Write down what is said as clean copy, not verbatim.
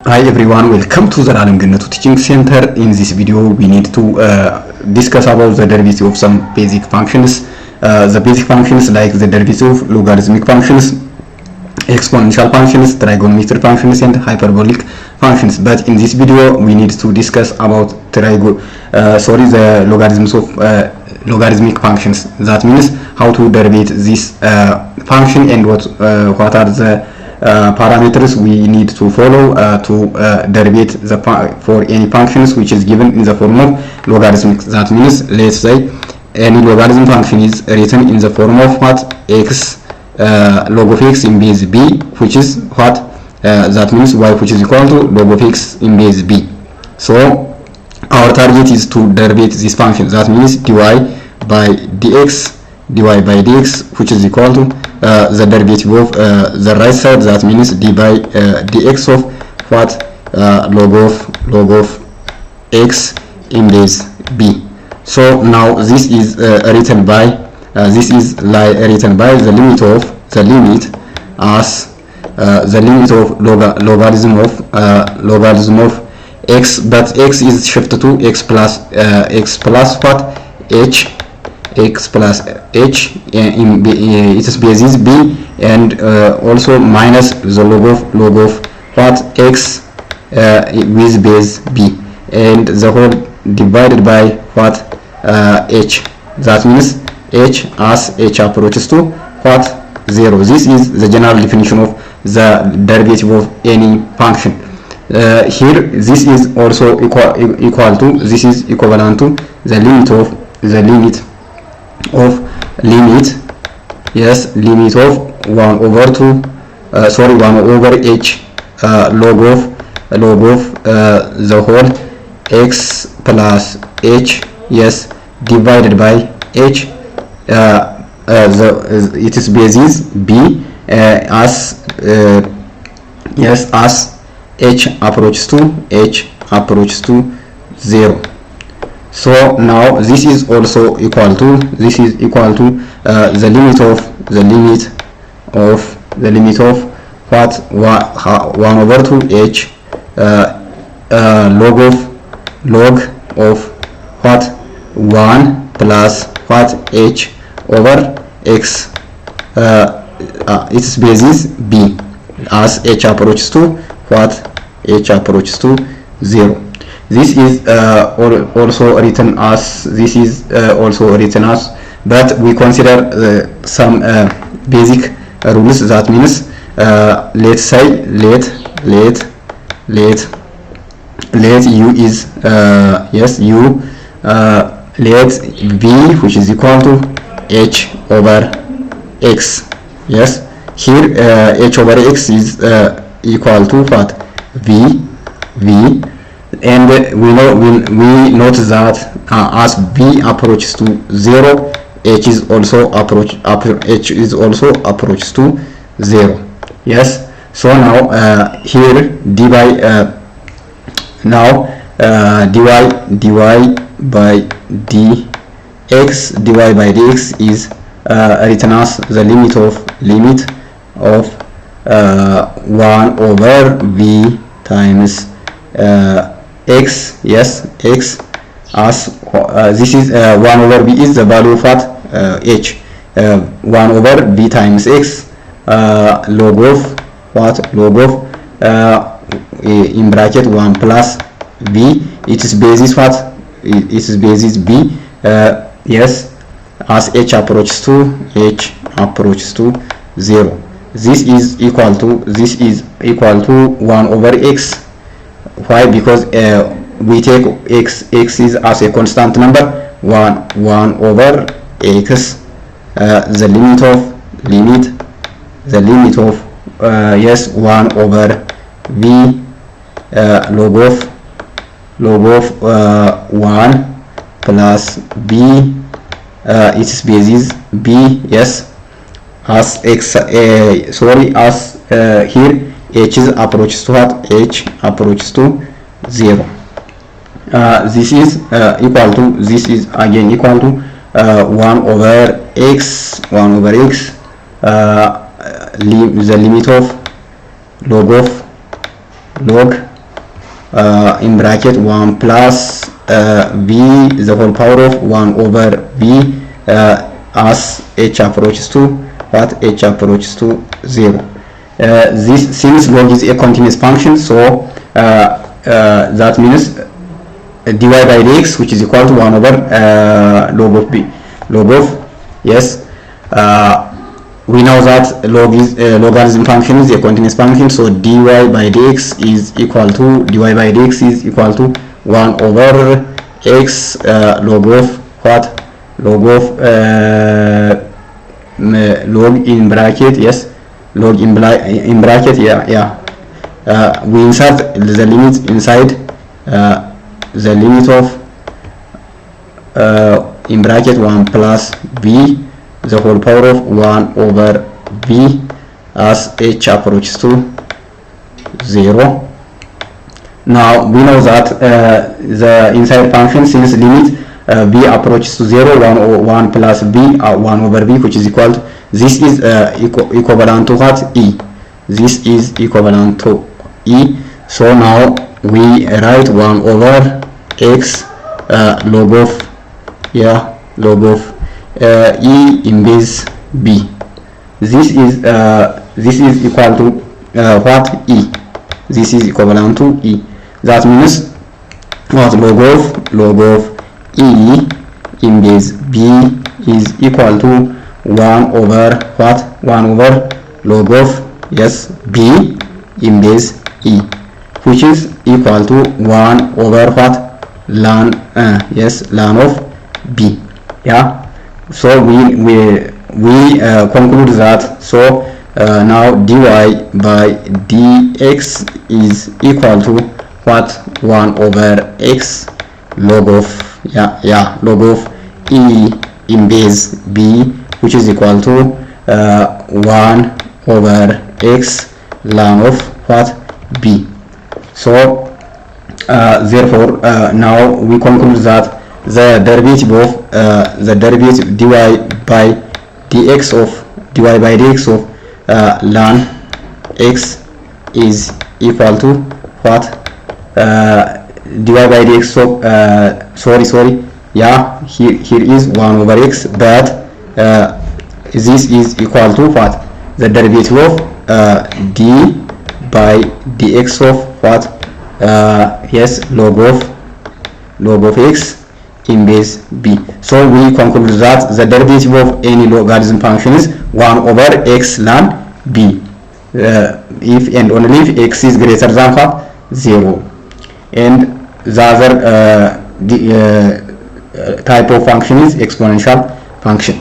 Hi everyone, welcome to the Logamic Teaching Center. In this video, we need to discuss about the derivative of some basic functions. The basic functions like the derivative of logarithmic functions, exponential functions, trigonometric functions, and hyperbolic functions. But in this video, we need to discuss about the logarithms of logarithmic functions. That means how to derive this function and what are the parameters we need to follow to derive for any functions which is given in the form of logarithmic. That means, let's say any logarithm function is written in the form of what? X log of x in base b, which is what? That means y, which is equal to log of x in base b. So our target is to derive this function. That means dy by dx, which is equal to the derivative of the right side. That means d by dx of what? Log of x in base b. So now this is written by the limit as the limit of logarithm of x, but x is shifted to x plus what? X plus h in its basis b, and also minus the log of what? X with base b, and the whole divided by what? H. That means h as h approaches to what? 0. This is the general definition of the derivative of any function. Here this is also equivalent to the limit of 1 over 2 1 over h log of the whole x plus h, yes, divided by h, its basis b, as h approaches to 0. So now this is also equal to the limit of what? 1 over 2 h log of what? 1 plus what? H over x, its basis b, as h approaches to what? H approaches to 0. This is also written as but we consider some basic rules. That means let's say let u is let v, which is equal to h over x. Yes, here h over x is equal to what? V, and we note that as v approaches to 0, h is also approaches to 0. Yes. So now here dy by dx is written as the limit of 1 over v times x, yes, x, as this is 1 over v is the value of what? H. 1 over v times x log of what? Log of in bracket 1 plus v, its basis what? Its basis b, yes, as h approaches to 0. This is equal to 1 over x. Why? Because we take x is as a constant number. 1 over x, the limit of yes, 1 over v log of 1 plus b, its basis b, yes, as x as here h is approaches to what? H approaches to 0. This is again equal to 1 over x, the limit of log in bracket 1 plus v the whole power of 1 over v as h approaches to what? H approaches to 0. This, since log is a continuous function, so that means dy by dx, which is equal to 1 over log of b, log of, yes, we know that log is logarithm function is a continuous function, so dy by dx is equal to 1 over x log of what? Log of log in bracket, yes, log in bracket, we insert the limit inside the limit of in bracket 1 plus v the whole power of 1 over v as h approaches to 0. Now we know that the inside function, since limit v approaches to 0, 1 plus v 1 over v, which is equal to, this is equivalent to what? E. This is equivalent to E. So now we write 1 over x log of, log of E in base b. This is equal to what? E. This is equivalent to E. That means what? Log of E in base b is equal to 1 over what? 1 over log of, yes, b in base E, which is equal to 1 over what? Ln ln of b. So we conclude that, so now dy by dx is equal to what? 1 over x log of log of E in base b, which is equal to 1 over x ln of what? B. So therefore now we conclude that the derivative of the derivative dy by dx of ln x is equal to what? Dy by dx of sorry, here is 1 over x, but this is equal to what? The derivative of d by dx of what? Yes, log of x in base b. So we conclude that the derivative of any logarithm function is 1 over x ln b, if and only if x is greater than what? 0. And the other type of function is exponential function.